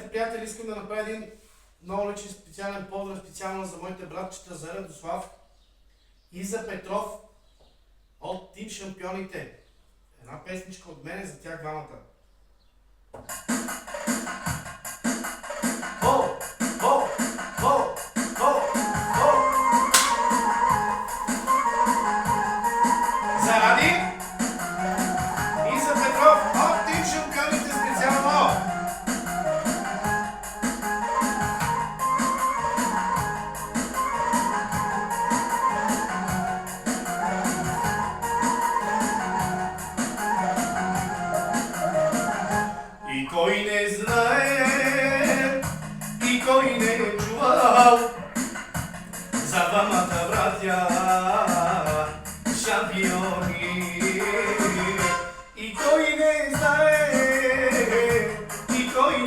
Здравейте, приятели! Искам да направя един много личен специален поздрав специално за моите братчета, за Радослав и за Петров от Тим Шампионите. Една песничка от мене за тях двамата. За Ради и за Петров от Тим Шампионите специално. И кой не знае, и кой не е чувал за двамата братя